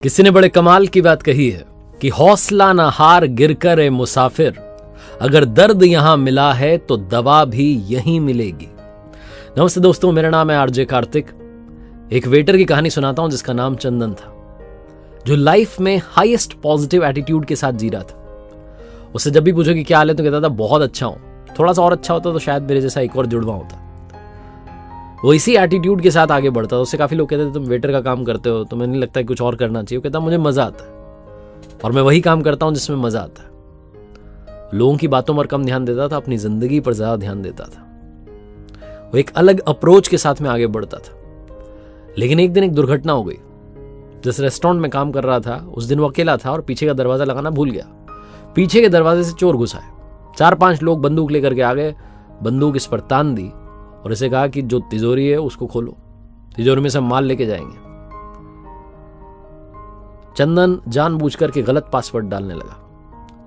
किसी ने बड़े कमाल की बात कही है कि हौसला न हार गिरकर ए मुसाफिर, अगर दर्द यहां मिला है तो दवा भी यहीं मिलेगी। नमस्ते दोस्तों, मेरा नाम है आरजे कार्तिक। एक वेटर की कहानी सुनाता हूं जिसका नाम चंदन था, जो लाइफ में हाईएस्ट पॉजिटिव एटीट्यूड के साथ जी रहा था। उससे जब भी पूछो कि क्या हाल है तो कहता था बहुत अच्छा हूं, थोड़ा सा और अच्छा होता तो शायद मेरे जैसा एक और जुड़वा होता। वो इसी एटीट्यूड के साथ आगे बढ़ता था। उससे काफी लोग कहते थे तुम वेटर का काम करते हो, तुम्हें नहीं लगता है कुछ और करना चाहिए? वो कहता मुझे मजा आता है और मैं वही काम करता हूं जिसमें मजा आता है। लोगों की बातों पर कम ध्यान देता था, अपनी जिंदगी पर ज्यादा ध्यान देता था। वो एक अलग अप्रोच के साथ में आगे बढ़ता था। लेकिन एक दिन एक दुर्घटना हो गई। जिस रेस्टोरेंट में काम कर रहा था उस दिन वो अकेला था और पीछे का दरवाजा लगाना भूल गया। पीछे के दरवाजे से चोर घुस आए। 4-5 लोग बंदूक लेकर के आ गए, बंदूक इस पर तान दी और इसे कहा कि जो तिजोरी है उसको खोलो, तिजोरी में से माल लेके जाएंगे। चंदन जानबूझकर के गलत पासवर्ड डालने लगा।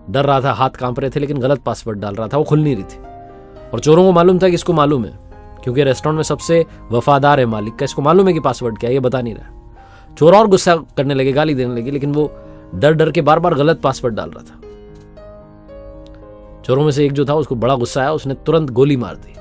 डर रहा था, हाथ कांप रहे थे, लेकिन गलत पासवर्ड डाल रहा था, वो खुल नहीं रही थी। और चोरों को मालूम था कि इसको मालूम है, क्योंकि रेस्टोरेंट में सबसे वफादार है मालिक का, इसको मालूम है कि पासवर्ड क्या है, ये बता नहीं रहा। चोर और गुस्सा करने लगे, गाली देने लगे, लेकिन वो डर डर के बार बार गलत पासवर्ड डाल रहा था। चोरों में से एक जो था उसको बड़ा गुस्सा आया, उसने तुरंत गोली मार दी।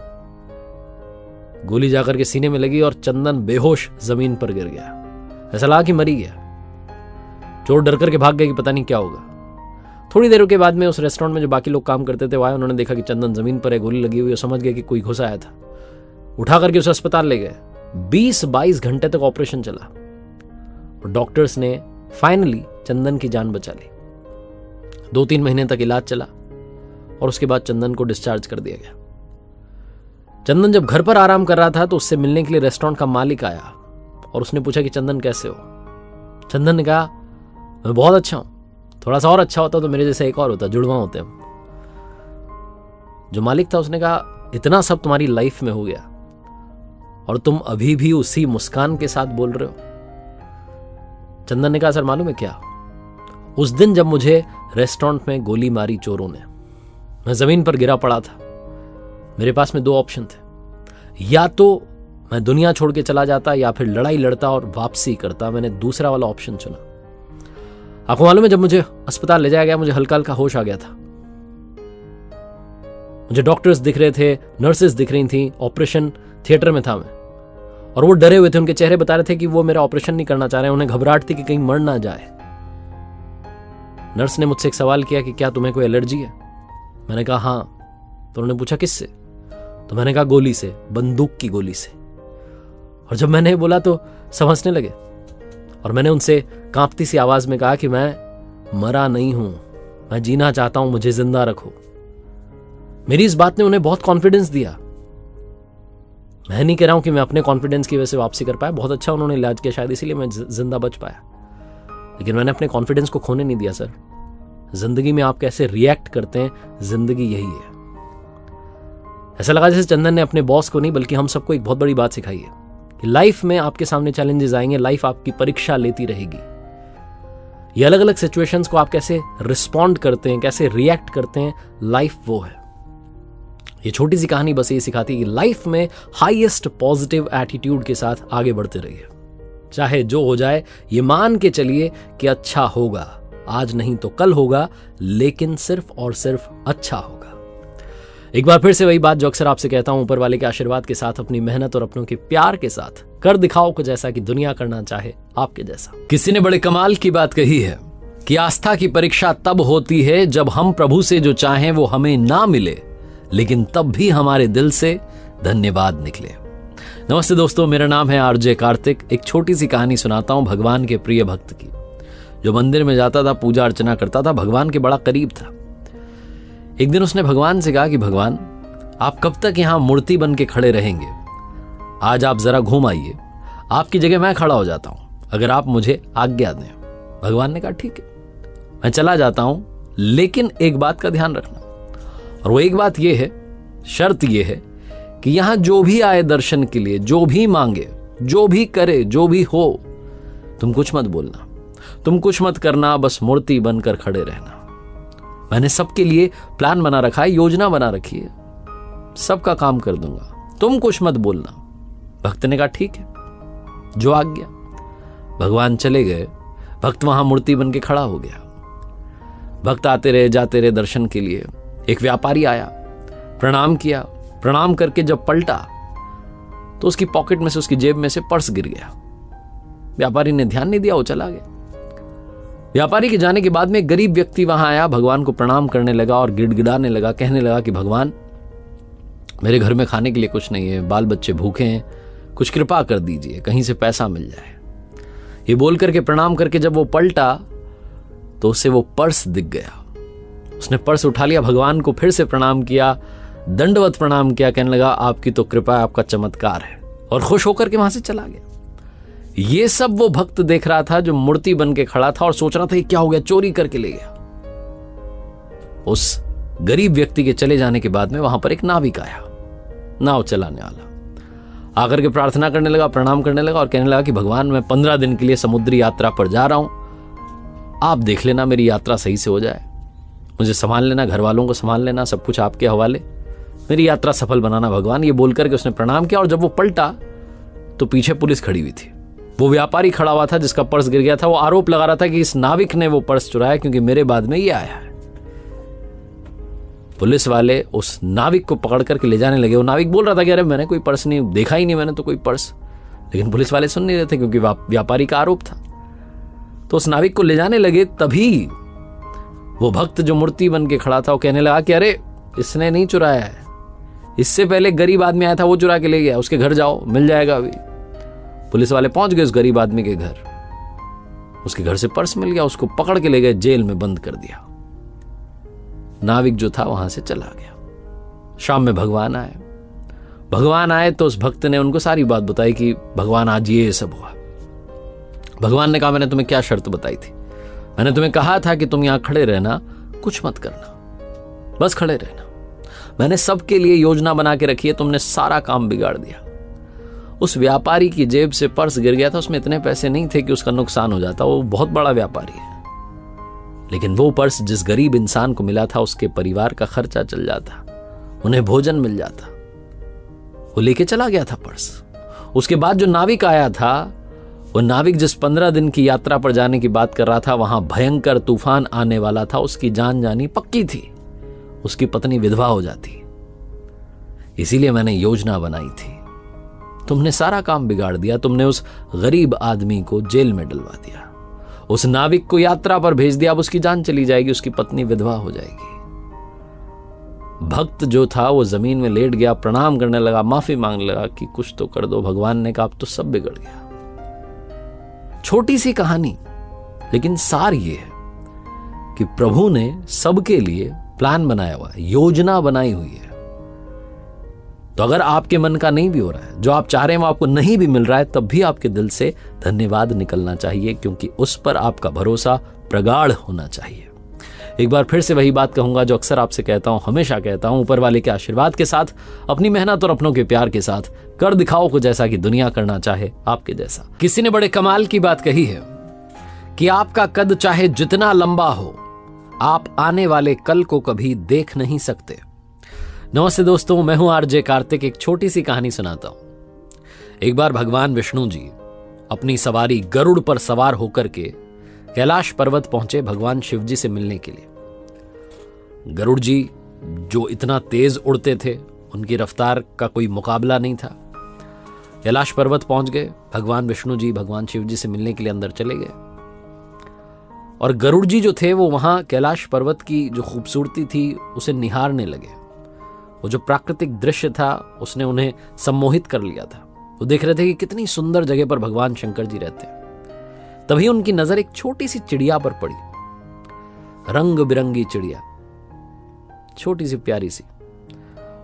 गोली जाकर के सीने में लगी और चंदन बेहोश जमीन पर गिर गया। ऐसा लगा कि मर ही गया। चोर डर करके भाग गए कि पता नहीं क्या होगा। थोड़ी देर के बाद में उस रेस्टोरेंट में जो बाकी लोग काम करते थे वो आए, उन्होंने देखा कि चंदन जमीन पर है, गोली लगी हुई है, समझ गए कि कोई घुस आया था। उठा करके उसे अस्पताल ले गए। 20-22 घंटे तक ऑपरेशन चला और डॉक्टर्स ने फाइनली चंदन की जान बचा ली। 2-3 महीने तक इलाज चला और उसके बाद चंदन को डिस्चार्ज कर दिया गया। चंदन जब घर पर आराम कर रहा था तो उससे मिलने के लिए रेस्टोरेंट का मालिक आया और उसने पूछा कि चंदन कैसे हो। चंदन ने कहा मैं बहुत अच्छा हूं, थोड़ा सा और अच्छा होता तो मेरे जैसा एक और होता, जुड़वा होते हम। जो मालिक था उसने कहा इतना सब तुम्हारी लाइफ में हो गया और तुम अभी भी उसी मुस्कान के साथ बोल रहे हो। चंदन ने कहा सर मालूम है क्या, उस दिन जब मुझे रेस्टोरेंट में गोली मारी चोरों ने, मैं जमीन पर गिरा पड़ा था। मेरे पास में 2 ऑप्शन थे, या तो मैं दुनिया छोड़ के चला जाता या फिर लड़ाई लड़ता और वापसी करता। मैंने दूसरा वाला ऑप्शन चुना। आपको मालूम है जब मुझे अस्पताल ले जाया गया मुझे हल्का हल्का होश आ गया था। मुझे डॉक्टर्स दिख रहे थे, नर्सेस दिख रही थी, ऑपरेशन थिएटर में था मैं, और वो डरे हुए थे। उनके चेहरे बता रहे थे कि वो मेरा ऑपरेशन नहीं करना चाह रहे हैं, उन्हें घबराहट थी कि कहीं मर ना जाए। नर्स ने मुझसे एक सवाल किया कि क्या तुम्हें कोई एलर्जी है? मैंने कहा हाँ। तो उन्होंने पूछा किससे? तो मैंने कहा गोली से, बंदूक की गोली से। और जब मैंने बोला तो समझने लगे और मैंने उनसे कांपती सी आवाज में कहा कि मैं मरा नहीं हूं, मैं जीना चाहता हूं, मुझे जिंदा रखो। मेरी इस बात ने उन्हें बहुत कॉन्फिडेंस दिया। मैं नहीं कह रहा हूं कि मैं अपने कॉन्फिडेंस की वजह से वापसी कर पाया, बहुत अच्छा उन्होंने इलाज किया, शायद इसीलिए मैं जिंदा बच पाया। लेकिन मैंने अपने कॉन्फिडेंस को खोने नहीं दिया। सर, जिंदगी में आप कैसे रिएक्ट करते हैं, जिंदगी यही है। ऐसा लगा जैसे चंदन ने अपने बॉस को नहीं बल्कि हम सबको एक बहुत बड़ी बात सिखाई है कि लाइफ में आपके सामने चैलेंजेस आएंगे, लाइफ आपकी परीक्षा लेती रहेगी। ये अलग अलग सिचुएशंस को आप कैसे रिस्पॉन्ड करते हैं, कैसे रिएक्ट करते हैं, लाइफ वो है। ये छोटी सी कहानी बस ये सिखाती है कि लाइफ में हाईएस्ट पॉजिटिव एटीट्यूड के साथ आगे बढ़ते रहिए। चाहे जो हो जाए ये मान के चलिए कि अच्छा होगा, आज नहीं तो कल होगा, लेकिन सिर्फ और सिर्फ अच्छा होगा। एक बार फिर से वही बात जो अक्सर आपसे कहता हूं, ऊपर वाले के आशीर्वाद के साथ, अपनी मेहनत और अपनों के प्यार के साथ कर दिखाओ कुछ ऐसा कि दुनिया करना चाहे आपके जैसा। किसी ने बड़े कमाल की बात कही है कि आस्था की परीक्षा तब होती है जब हम प्रभु से जो चाहें वो हमें ना मिले, लेकिन तब भी हमारे दिल से धन्यवाद निकले। नमस्ते दोस्तों, मेरा नाम है आरजे कार्तिक। एक छोटी सी कहानी सुनाता हूं भगवान के प्रिय भक्त की, जो मंदिर में जाता था, पूजा अर्चना करता था, भगवान के बड़ा करीब था। एक दिन उसने भगवान से कहा कि भगवान, आप कब तक यहां मूर्ति बन के खड़े रहेंगे? आज आप जरा घूम आइए, आपकी जगह मैं खड़ा हो जाता हूं, अगर आप मुझे आज्ञा दें। भगवान ने कहा ठीक है, मैं चला जाता हूं, लेकिन एक बात का ध्यान रखना, और वो एक बात यह है, शर्त यह है कि यहां जो भी आए दर्शन के लिए, जो भी मांगे, जो भी करे, जो भी हो, तुम कुछ मत बोलना, तुम कुछ मत करना, बस मूर्ति बनकर खड़े रहना। मैंने सबके लिए प्लान बना रखा है, योजना बना रखी है, सबका काम कर दूंगा, तुम कुछ मत बोलना। भक्त ने कहा ठीक है, जो आज्ञा। भगवान चले गए। भक्त वहां मूर्ति बन के खड़ा हो गया। भक्त आते रहे जाते रहे दर्शन के लिए। एक व्यापारी आया, प्रणाम किया। प्रणाम करके जब पलटा तो उसकी पॉकेट में से, उसकी जेब में से पर्स गिर गया। व्यापारी ने ध्यान नहीं दिया, वो चला गया। व्यापारी के जाने के बाद में एक गरीब व्यक्ति वहां आया, भगवान को प्रणाम करने लगा और गिड़गिड़ाने लगा, कहने लगा कि भगवान, मेरे घर में खाने के लिए कुछ नहीं है, बाल बच्चे भूखे हैं, कुछ कृपा कर दीजिए, कहीं से पैसा मिल जाए। ये बोल करके प्रणाम करके जब वो पलटा तो उसे वो पर्स दिख गया। उसने पर्स उठा लिया, भगवान को फिर से प्रणाम किया, दंडवत प्रणाम किया, कहने लगा आपकी तो कृपा, आपका चमत्कार है, और खुश होकर के वहां से चला गया। ये सब वो भक्त देख रहा था जो मूर्ति बन के खड़ा था और सोच रहा था ये क्या हो गया, चोरी करके ले गया। उस गरीब व्यक्ति के चले जाने के बाद में वहां पर एक नाविक आया, नाव चलाने वाला, आकर के प्रार्थना करने लगा, प्रणाम करने लगा और कहने लगा कि भगवान, मैं 15 दिन के लिए समुद्री यात्रा पर जा रहा हूं, आप देख लेना मेरी यात्रा सही से हो जाए, मुझे संभाल लेना, घर वालों को संभाल लेना, सब कुछ आपके हवाले, मेरी यात्रा सफल बनाना भगवान। ये बोलकर के उसने प्रणाम किया और जब वो पलटा तो पीछे पुलिस खड़ी हुई थी। वो व्यापारी खड़ा हुआ था जिसका पर्स गिर गया था। वो आरोप लगा रहा था कि इस नाविक ने वो पर्स चुराया क्योंकि मेरे बाद में ये आया है। पुलिस वाले उस नाविक को पकड़ करके ले जाने लगे। वो नाविक बोल रहा था कि अरे मैंने कोई पर्स नहीं देखा ही नहीं, मैंने तो कोई पर्स, लेकिन पुलिस वाले सुन नहीं रहे थे क्योंकि व्यापारी का आरोप था। तो उस नाविक को ले जाने लगे, तभी वो भक्त जो मूर्ति बन के खड़ा था वो कहने लगा कि अरे इसने नहीं चुराया है, इससे पहले गरीब आदमी आया था वो चुरा के ले गया, उसके घर जाओ, मिल जाएगा अभी। पुलिस वाले पहुंच गए उस गरीब आदमी के घर, उसके घर से पर्स मिल गया, उसको पकड़ के ले गए, जेल में बंद कर दिया। नाविक जो था वहां से चला गया। शाम में भगवान आए। भगवान आए तो उस भक्त ने उनको सारी बात बताई कि भगवान आज ये सब हुआ। भगवान ने कहा मैंने तुम्हें क्या शर्त बताई थी, मैंने तुम्हें कहा था कि तुम यहां खड़े रहना, कुछ मत करना, बस खड़े रहना। मैंने सबके लिए योजना बना के रखी है, तुमने सारा काम बिगाड़ दिया। उस व्यापारी की जेब से पर्स गिर गया था, उसमें इतने पैसे नहीं थे कि उसका नुकसान हो जाता, वो बहुत बड़ा व्यापारी है, लेकिन वो पर्स जिस गरीब इंसान को मिला था उसके परिवार का खर्चा चल जाता, उन्हें भोजन मिल जाता। वो लेके चला गया था पर्स। उसके बाद जो नाविक आया था, वो नाविक जिस 15 दिन की यात्रा पर जाने की बात कर रहा था, वहां भयंकर तूफान आने वाला था, उसकी जान जानी पक्की थी, उसकी पत्नी विधवा हो जाती। इसीलिए मैंने योजना बनाई थी, तुमने सारा काम बिगाड़ दिया, तुमने उस गरीब आदमी को जेल में डलवा दिया, उस नाविक को यात्रा पर भेज दिया, अब उसकी जान चली जाएगी, उसकी पत्नी विधवा हो जाएगी। भक्त जो था वो जमीन में लेट गया, प्रणाम करने लगा, माफी मांगने लगा कि कुछ तो कर दो। भगवान ने कहा अब तो सब बिगड़ गया। छोटी सी कहानी, लेकिन सार ये है कि प्रभु ने सबके लिए प्लान बनाया हुआ है, योजना बनाई हुई है। तो अगर आपके मन का नहीं भी हो रहा है, जो आप चाह रहे हैं वो आपको नहीं भी मिल रहा है, तब भी आपके दिल से धन्यवाद निकलना चाहिए, क्योंकि उस पर आपका भरोसा प्रगाढ़ होना चाहिए। एक बार फिर से वही बात कहूंगा जो अक्सर आपसे कहता हूं, हमेशा कहता हूं, ऊपर वाले के आशीर्वाद के साथ, अपनी मेहनत और अपनों के प्यार के साथ कर दिखाओ कुछ ऐसा कि दुनिया करना चाहे आपके जैसा। किसी ने बड़े कमाल की बात कही है कि आपका कद चाहे जितना लंबा हो, आप आने वाले कल को कभी देख नहीं सकते। नमस्ते दोस्तों, मैं हूं आरजे कार्तिक। एक छोटी सी कहानी सुनाता हूं। एक बार भगवान विष्णु जी अपनी सवारी गरुड़ पर सवार होकर के कैलाश पर्वत पहुंचे भगवान शिव जी से मिलने के लिए। गरुड़ जी जो इतना तेज उड़ते थे, उनकी रफ्तार का कोई मुकाबला नहीं था। कैलाश पर्वत पहुंच गए, भगवान विष्णु जी भगवान शिव जी से मिलने के लिए अंदर चले गए, और गरुड़ जी जो थे वो वहां कैलाश पर्वत की जो खूबसूरती थी उसे निहारने लगे। वो जो प्राकृतिक दृश्य था उसने उन्हें सम्मोहित कर लिया था। वो देख रहे थे कि कितनी सुंदर जगह पर भगवान शंकर जी रहते हैं। तभी उनकी नजर एक छोटी सी चिड़िया पर पड़ी, रंग बिरंगी चिड़िया, छोटी सी प्यारी सी।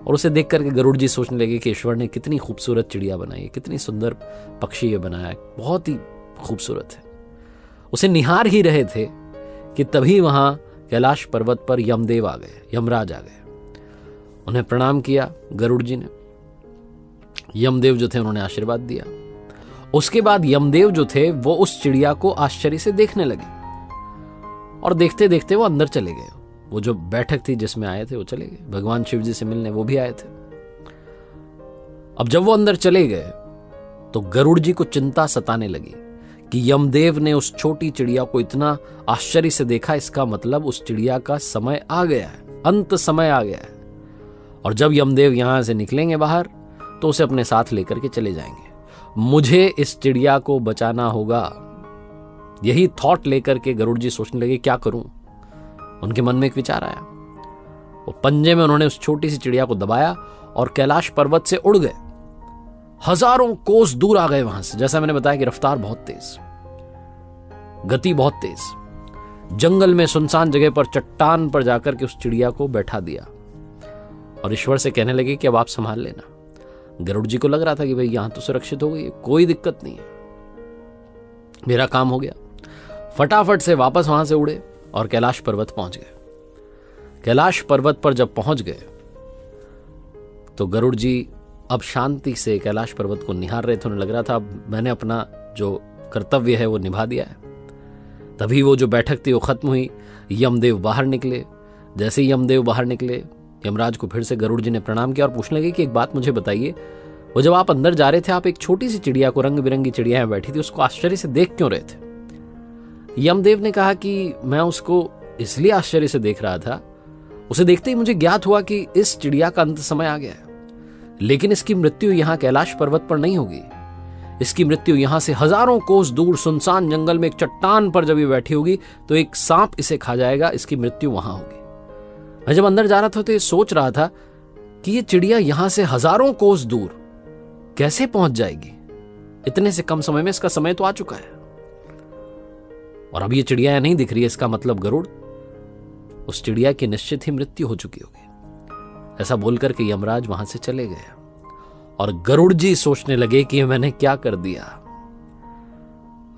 और उसे देख करके गरुड़ जी सोचने लगे कि ईश्वर ने कितनी खूबसूरत चिड़िया बनाई है, कितनी सुंदर पक्षी ये बनाया है, बहुत ही खूबसूरत है। उसे निहार ही रहे थे कि तभी वहां कैलाश पर्वत पर यमदेव आ गए, यमराज आ गए। उन्हें प्रणाम किया गरुड़ जी ने। यमदेव जो थे उन्होंने आशीर्वाद दिया। उसके बाद यमदेव जो थे वो उस चिड़िया को आश्चर्य से देखने लगे, और देखते देखते वो अंदर चले गए। वो जो बैठक थी जिसमें आए थे वो चले गए, भगवान शिव जी से मिलने वो भी आए थे। अब जब वो अंदर चले गए तो गरुड़ जी को चिंता सताने लगी कि यमदेव ने उस छोटी चिड़िया को इतना आश्चर्य से देखा, इसका मतलब उस चिड़िया का समय आ गया है, अंत समय आ गया है। और जब यमदेव यहां से निकलेंगे बाहर तो उसे अपने साथ लेकर के चले जाएंगे। मुझे इस चिड़िया को बचाना होगा। यही थॉट लेकर के गरुड़ जी सोचने लगे क्या करूं। उनके मन में एक विचार आया। वो पंजे में उन्होंने उस छोटी सी चिड़िया को दबाया और कैलाश पर्वत से उड़ गए। हजारों कोस दूर आ गए वहां से। जैसा मैंने बताया कि रफ्तार बहुत तेज, गति बहुत तेज। जंगल में सुनसान जगह पर चट्टान पर जाकर के उस चिड़िया को बैठा दिया और ईश्वर से कहने लगे कि अब आप संभाल लेना। गरुड़ जी को लग रहा था कि भाई यहां तो सुरक्षित हो गई, कोई दिक्कत नहीं है, मेरा काम हो गया। फटाफट से वापस वहां से उड़े और कैलाश पर्वत पहुंच गए। कैलाश पर्वत पर जब पहुंच गए तो गरुड़ जी अब शांति से कैलाश पर्वत को निहार रहे थे। उन्हें लग रहा था अब मैंने अपना जो कर्तव्य है वो निभा दिया है। तभी वो जो बैठक थी वो खत्म हुई। यमदेव बाहर निकले। जैसे ही यमदेव बाहर निकले, यमराज को फिर से गरुड़ जी ने प्रणाम किया और पूछने लगे कि एक बात मुझे बताइए, वो जब आप अंदर जा रहे थे आप एक छोटी सी चिड़िया को, रंग बिरंगी चिड़िया बैठी थी, उसको आश्चर्य से देख क्यों रहे थे? यमदेव ने कहा कि मैं उसको इसलिए आश्चर्य से देख रहा था, उसे देखते ही मुझे ज्ञात हुआ कि इस चिड़िया का अंत समय आ गया है, लेकिन इसकी मृत्यु यहां कैलाश पर्वत पर नहीं होगी। इसकी मृत्यु यहां से हजारों कोस दूर सुनसान जंगल में एक चट्टान पर जब ये बैठी होगी तो एक सांप इसे खा जाएगा। इसकी मृत्यु वहां होगी। मैं जब अंदर जा रहा था तो ये सोच रहा था कि ये चिड़िया यहां से हजारों कोस दूर कैसे पहुंच जाएगी। इतने से कम समय में इसका समय तो आ चुका है और अब ये चिड़िया नहीं दिख रही है। इसका मतलब गरुड़, उस चिड़िया की निश्चित ही मृत्यु हो चुकी होगी। ऐसा बोलकर के यमराज वहां से चले गए और गरुड़ जी सोचने लगे कि मैंने क्या कर दिया।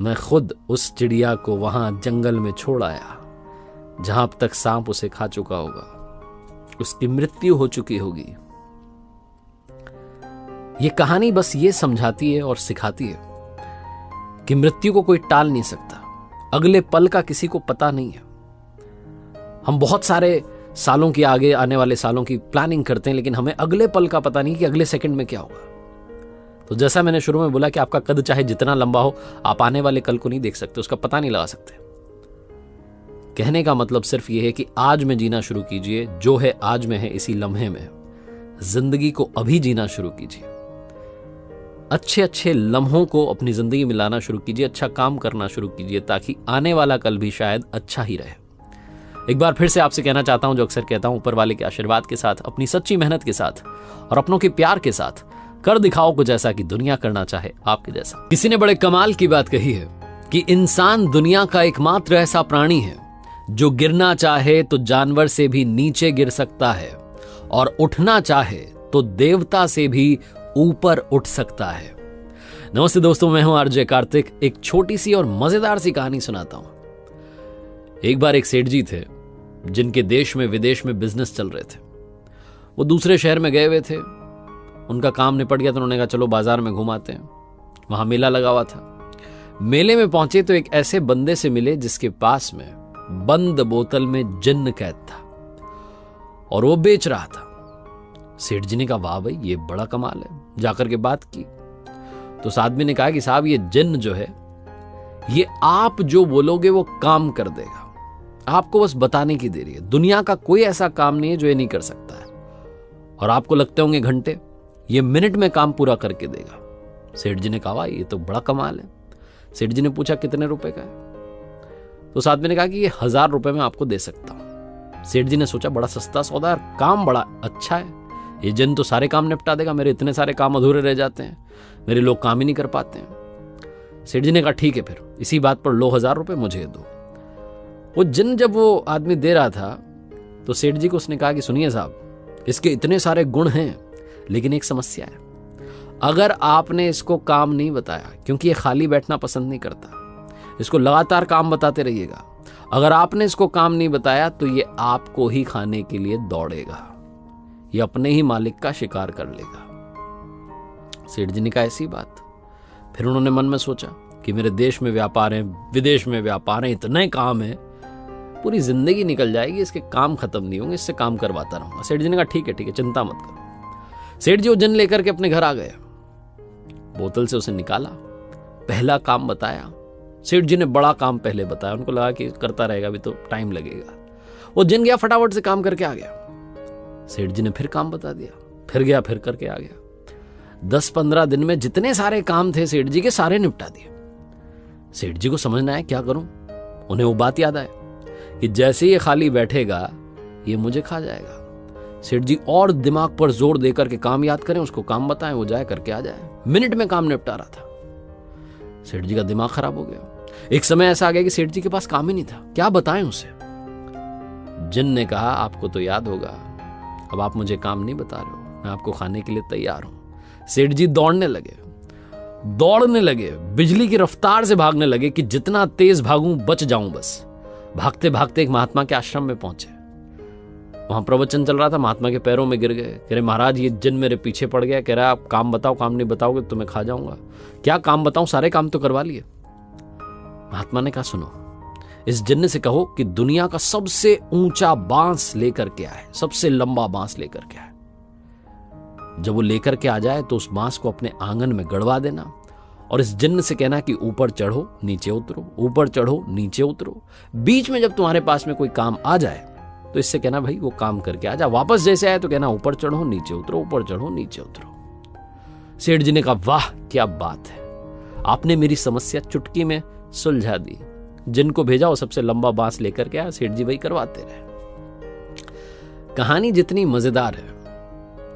मैं खुद उस चिड़िया को वहां जंगल में छोड़ आया जहां अब तक सांप उसे खा चुका होगा, उसकी मृत्यु हो चुकी होगी। यह कहानी बस ये समझाती है और सिखाती है कि मृत्यु को कोई टाल नहीं सकता। अगले पल का किसी को पता नहीं है। हम बहुत सारे सालों की, आगे आने वाले सालों की प्लानिंग करते हैं, लेकिन हमें अगले पल का पता नहीं कि अगले सेकंड में क्या होगा। तो जैसा मैंने शुरू में बोला कि आपका कद चाहे जितना लंबा हो, आप आने वाले कल को नहीं देख सकते, उसका पता नहीं लगा सकते। कहने का मतलब सिर्फ यह है कि आज में जीना शुरू कीजिए। जो है आज में है, इसी लम्हे में। जिंदगी को अभी जीना शुरू कीजिए। अच्छे अच्छे लम्हों को अपनी जिंदगी में लाना शुरू कीजिए। अच्छा काम करना शुरू कीजिए ताकि आने वाला कल भी शायद अच्छा ही रहे। एक बार फिर से आपसे कहना चाहता हूं, जो अक्सर कहता हूं, ऊपर वाले के आशीर्वाद के साथ, अपनी सच्ची मेहनत के साथ और अपनों के प्यार के साथ कर दिखाओ कुछ ऐसा कि दुनिया करना चाहे आपके जैसा। किसी ने बड़े कमाल की बात कही है कि इंसान दुनिया का एकमात्र ऐसा प्राणी है जो गिरना चाहे तो जानवर से भी नीचे गिर सकता है और उठना चाहे तो देवता से भी ऊपर उठ सकता है। नमस्ते दोस्तों, मैं हूं आरजे कार्तिक। एक छोटी सी और मजेदार सी कहानी सुनाता हूं। एक बार एक सेठ जी थे जिनके देश में विदेश में बिजनेस चल रहे थे। वो दूसरे शहर में गए हुए थे। उनका काम निपट गया तो उन्होंने कहा चलो बाजार में घुमाते हैं। वहां मेला लगा हुआ था। मेले में पहुंचे तो एक ऐसे बंदे से मिले जिसके पास में बंद बोतल में जिन्न कैद था और वो बेच रहा था। सेठ जी ने कहा वाह भाई, ये बड़ा कमाल है। जाकर के बात की तो उस आदमी ने कहा कि साहब ये जिन्न जो है, ये आप जो बोलोगे वो काम कर देगा। आपको बस बताने की देरी है। दुनिया का कोई ऐसा काम नहीं है जो ये नहीं कर सकता है। और आपको लगते होंगे घंटे, ये मिनट में काम पूरा करके देगा। सेठ जी ने कहा ये तो बड़ा कमाल है। सेठ जी ने पूछा कितने रुपए का है? तो उस आदमी ने कहा कि ये 1000 रुपए में आपको दे सकता हूं। सेठ जी ने सोचा बड़ा सस्ता सौदा है, काम बड़ा अच्छा है। ये जिन्न तो सारे काम निपटा देगा। मेरे इतने सारे काम अधूरे रह जाते हैं, मेरे लोग काम ही नहीं कर पाते हैं। सेठ जी ने कहा ठीक है, फिर इसी बात पर लो 1000 रुपए मुझे दो। वो जिन्न जब वो आदमी दे रहा था तो सेठ जी को उसने कहा कि सुनिए साहब, इसके इतने सारे गुण हैं लेकिन एक समस्या है। अगर आपने इसको काम नहीं बताया, क्योंकि ये खाली बैठना पसंद नहीं करता, इसको लगातार काम बताते रहिएगा। अगर आपने इसको काम नहीं बताया तो ये आपको ही खाने के लिए दौड़ेगा, ये अपने ही मालिक का शिकार कर लेगा। सेठ जी ने कहा ऐसी बात। फिर उन्होंने मन में सोचा कि मेरे देश में व्यापार है, विदेश में व्यापार है, इतने काम है, पूरी जिंदगी निकल जाएगी, इसके काम खत्म नहीं होंगे, इससे काम करवाता रहूंगा। सेठ जी ने कहा ठीक है, चिंता मत करो। सेठ जी वो जिन्न लेकर के अपने घर आ गए। बोतल से उसे निकाला, पहला काम बताया, सेठ जी ने बड़ा काम पहले बताया, उनको लगा कि करता रहेगा अभी तो टाइम लगेगा। वो जिन गया, फटाफट से काम करके आ गया। सेठ जी ने फिर काम बता दिया, फिर गया, फिर करके आ गया। 10-15 दिन में जितने सारे काम थे सेठ जी के, सारे निपटा दिए। सेठ जी को समझना है क्या करूं। उन्हें वो बात याद आए कि जैसे ये खाली बैठेगा ये मुझे खा जाएगा। सेठ जी और दिमाग पर जोर देकर के काम याद करें, उसको काम बताएं, वो जाए करके आ जाए। मिनट में काम निपटा रहा था। सेठ जी का दिमाग खराब हो गया। एक समय ऐसा आ गया कि सेठ जी के पास काम ही नहीं था, क्या बताएं उसे। जिन ने कहा, आपको तो याद होगा, अब आप मुझे काम नहीं बता रहे हो, मैं आपको खाने के लिए तैयार हूं। सेठ जी दौड़ने लगे, बिजली की रफ्तार से भागने लगे कि जितना तेज भागूं बच जाऊं बस। भागते भागते एक महात्मा के आश्रम में पहुंचे। वहां प्रवचन चल रहा था, महात्मा के पैरों में गिर गए। कह रहे, महाराज ये जिन मेरे पीछे पड़ गया, कह रहा आप काम बताओ, काम नहीं बताओगे तो मैं खा जाऊंगा। क्या काम बताऊं, सारे काम तो करवा लिए। महात्मा ने कहा, सुनो, इस जिन्न से कहो कि दुनिया का सबसे ऊंचा बांस लेकर के आए, सबसे लंबा बांस लेकर के आए। जब वो लेकर के आ जाए तो उस बांस को अपने आंगन में गड़वा देना और इस जिन्न से कहना कि ऊपर चढ़ो नीचे उतरो, ऊपर चढ़ो नीचे उतरो। बीच में जब तुम्हारे पास में कोई काम आ जाए तो इससे कहना, भाई वो काम करके आ जा। वापस जैसे आए तो कहना, ऊपर चढ़ो नीचे उतरो, ऊपर चढ़ो नीचे उतरो। सेठ जी ने कहा, वाह क्या बात है, आपने मेरी समस्या चुटकी में सुलझा दी। जिनको भेजा वो सबसे लंबा बांस लेकर के आया, सेठ जी वही करवाते रहे। कहानी जितनी मजेदार है,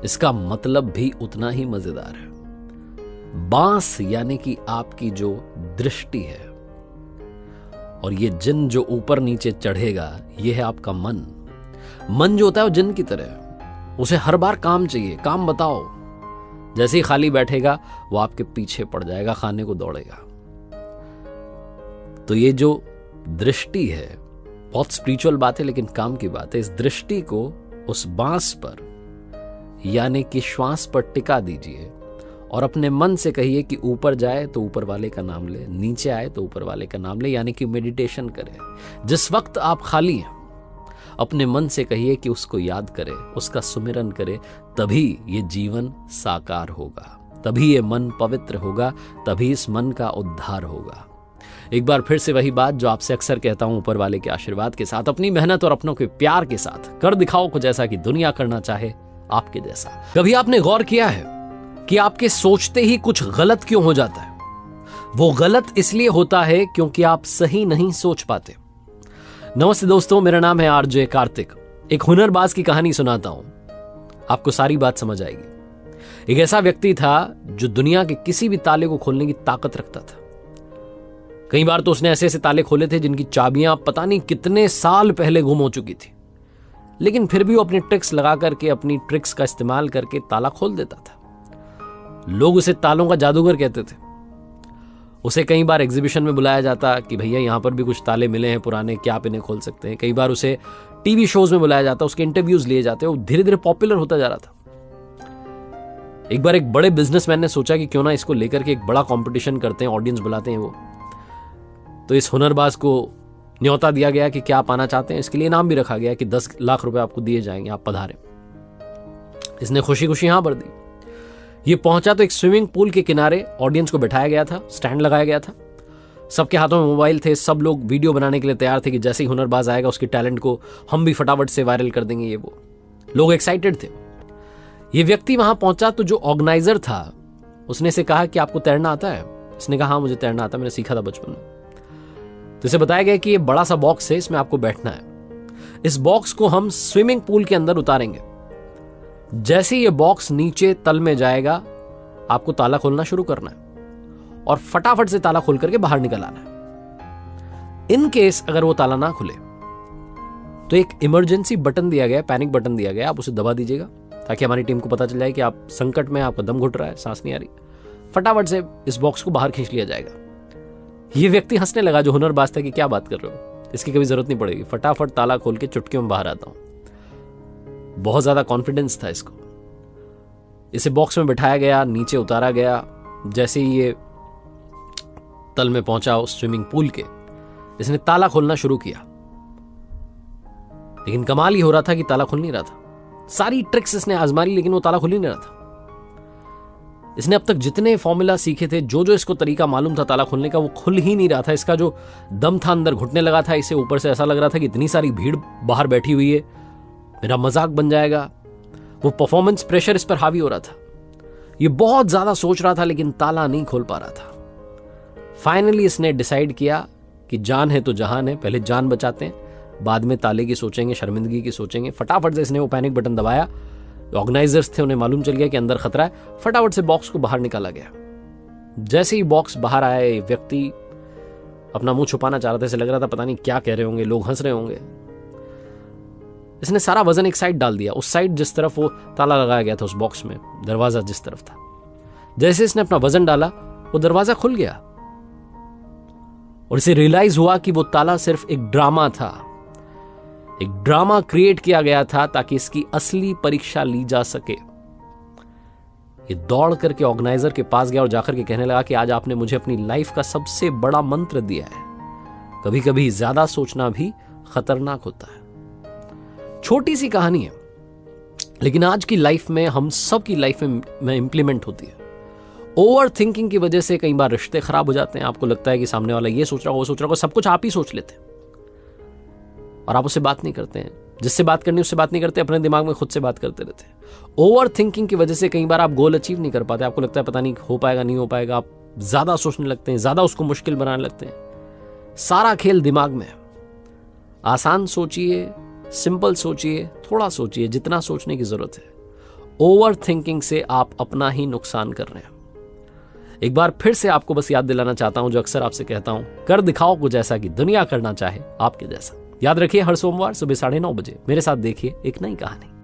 इसका मतलब भी उतना ही मजेदार है। बांस यानी कि आपकी जो दृष्टि है, और ये जिन जो ऊपर नीचे चढ़ेगा, ये है आपका मन। मन जो होता है वो जिन की तरह, उसे हर बार काम चाहिए, काम बताओ। जैसे ही खाली बैठेगा वो आपके पीछे पड़ जाएगा, खाने को दौड़ेगा। तो ये जो दृष्टि है, बहुत स्पिरिचुअल बात है लेकिन काम की बात है। इस दृष्टि को उस बांस पर यानी कि श्वास पर टिका दीजिए और अपने मन से कहिए कि ऊपर जाए तो ऊपर वाले का नाम ले, नीचे आए तो ऊपर वाले का नाम ले, यानी कि मेडिटेशन करें। जिस वक्त आप खाली हैं, अपने मन से कहिए कि उसको याद करें, उसका सुमिरन करें, तभी ये जीवन साकार होगा, तभी ये मन पवित्र होगा, तभी इस मन का उद्धार होगा। एक बार फिर से वही बात जो आपसे अक्सर कहता हूं, ऊपर वाले के आशीर्वाद के साथ, अपनी मेहनत और अपनों के प्यार के साथ कर दिखाओ कुछ ऐसा कि दुनिया करना चाहे आपके जैसा। कभी आपने गौर किया है कि आपके सोचते ही कुछ गलत क्यों हो जाता है? वो गलत इसलिए होता है क्योंकि आप सही नहीं सोच पाते। नमस्ते दोस्तों, मेरा नाम है आरजे कार्तिक। एक हुनरबाज की कहानी सुनाता हूं, आपको सारी बात समझ आएगी। एक ऐसा व्यक्ति था जो दुनिया के किसी भी ताले को खोलने की ताकत रखता था। कई बार तो उसने ऐसे ऐसे ताले खोले थे जिनकी चाबियां पता नहीं कितने साल पहले गुम हो चुकी थी, लेकिन फिर भी वो अपनी ट्रिक्स लगा करके, अपनी ट्रिक्स का इस्तेमाल करके ताला खोल देता था। लोग उसे तालों का जादूगर कहते थे। उसे कई बार एग्जीबिशन में बुलाया जाता कि भैया यहां पर भी कुछ ताले मिले हैं पुराने, क्या आप इन्हें खोल सकते हैं। कई बार उसे टीवी शोज में बुलाया जाता, उसके इंटरव्यूज लिए जाते। वो धीरे धीरे पॉपुलर होता जा रहा था। एक बार एक बड़े बिजनेसमैन ने सोचा कि क्यों ना इसको लेकर के एक बड़ा कंपटीशन करते हैं, ऑडियंस बुलाते हैं वो। तो इस हुनरबाज को न्योता दिया गया कि क्या आप आना चाहते हैं। इसके लिए इनाम भी रखा गया कि 10 लाख रुपए आपको दिए जाएंगे, आप पधारें। इसने खुशी खुशी हाँ भर दी। ये पहुंचा तो एक स्विमिंग पूल के किनारे ऑडियंस को बैठाया गया था, स्टैंड लगाया गया था। सबके हाथों में मोबाइल थे, सब लोग वीडियो बनाने के लिए तैयार थे कि जैसे ही हुनरबाज आएगा उसके टैलेंट को हम भी फटाफट से वायरल कर देंगे। ये वो लोग एक्साइटेड थे। ये व्यक्ति वहां पहुंचा तो जो ऑर्गेनाइजर था उसने इसे कहा कि आपको तैरना आता है? इसने कहा हाँ मुझे तैरना आता है, मैंने सीखा था बचपन में। तो इसे बताया गया कि ये बड़ा सा बॉक्स है, इसमें आपको बैठना है। इस बॉक्स को हम स्विमिंग पूल के अंदर उतारेंगे। जैसे ये बॉक्स नीचे तल में जाएगा, आपको ताला खोलना शुरू करना है और फटाफट से ताला खोल करके बाहर निकल आना है। इन केस अगर वो ताला ना खुले तो एक इमरजेंसी बटन दिया गया, पैनिक बटन दिया गया, आप उसे दबा दीजिएगा ताकि हमारी टीम को पता चल जाए कि आप संकट में, आपका दम घुट रहा है, सांस नहीं आ रही। फटाफट से इस बॉक्स को बाहर खींच लिया जाएगा। ये व्यक्ति हंसने लगा जो हुनरबाज था कि क्या बात कर रहे हो, इसकी कभी जरूरत नहीं पड़ेगी, फटाफट ताला खोल के चुटकियों में बाहर आता हूं। बहुत ज्यादा कॉन्फिडेंस था इसको। इसे बॉक्स में बिठाया गया, नीचे उतारा गया। जैसे ही ये तल में पहुंचा उस स्विमिंग पूल के, इसने ताला खोलना शुरू किया। लेकिन कमाल ही हो रहा था कि ताला खुल नहीं रहा था। सारी ट्रिक्स इसने आजमा ली लेकिन वो ताला खुल ही नहीं रहा था। इसने अब तक जितने फॉर्मूला सीखे थे, जो जो इसको तरीका मालूम था ताला खोलने का, वो खुल ही नहीं रहा था। इसका जो दम था अंदर घुटने लगा था। इसे ऊपर से ऐसा लग रहा था कि इतनी सारी भीड़ बाहर बैठी हुई है, मेरा मजाक बन जाएगा। वो परफॉर्मेंस प्रेशर इस पर हावी हो रहा था। ये बहुत ज्यादा सोच रहा था लेकिन ताला नहीं खोल पा रहा था। फाइनली इसने डिसाइड किया कि जान है तो जहान है, पहले जान बचाते हैं, बाद में ताले की सोचेंगे, शर्मिंदगी की सोचेंगे। फटाफट से इसने वो पैनिक बटन दबाया। ऑर्गेनाइजर्स थे, उन्हें मालूम चल गया कि अंदर खतरा है। फटाफट से बॉक्स को बाहर निकाला गया। जैसे ही बॉक्स बाहर आया, ये व्यक्ति अपना मुंह छुपाना चाह रहा था। इसे लग रहा था पता नहीं क्या कह रहे होंगे, लोग हंस रहे होंगे। इसने सारा वजन एक साइड डाल दिया, उस साइड जिस तरफ वो ताला लगाया गया था उस बॉक्स में, दरवाजा जिस तरफ था। जैसे इसने अपना वजन डाला, वो दरवाजा खुल गया और इसे रियलाइज हुआ कि वो ताला सिर्फ एक ड्रामा था। एक ड्रामा क्रिएट किया गया था ताकि इसकी असली परीक्षा ली जा सके। ये दौड़ करके ऑर्गेनाइजर के पास गया और जाकर के कहने लगा कि आज आपने मुझे अपनी लाइफ का सबसे बड़ा मंत्र दिया है। कभी कभी ज्यादा सोचना भी खतरनाक होता है। छोटी सी कहानी है, लेकिन आज की लाइफ में, हम सब की लाइफ में इंप्लीमेंट होती है। ओवर थिंकिंग की वजह से कई बार रिश्ते खराब हो जाते हैं। आपको लगता है कि सामने वाला ये सोच रहा हो, वो सोच रहा हो, सब कुछ आप ही सोच लेते हैं और आप उससे बात नहीं करते हैं। जिससे बात करनी उससे बात नहीं करते, अपने दिमाग में खुद से बात करते रहते हैं। ओवर थिंकिंग की वजह से कई बार आप गोल अचीव नहीं कर पाते। आपको लगता है पता नहीं हो पाएगा, नहीं हो पाएगा। आप ज्यादा सोचने लगते हैं, ज्यादा उसको मुश्किल बनाने लगते हैं। सारा खेल दिमाग में है। आसान सोचिए, सिंपल सोचिए, थोड़ा सोचिए, जितना सोचने की जरूरत है। ओवर थिंकिंग से आप अपना ही नुकसान कर रहे हैं। एक बार फिर से आपको बस याद दिलाना चाहता हूं, जो अक्सर आपसे कहता हूं, कर दिखाओ कुछ ऐसा कि दुनिया करना चाहे आपके जैसा। याद रखिए, हर सोमवार सुबह 9:30 बजे मेरे साथ देखिए एक नई कहानी।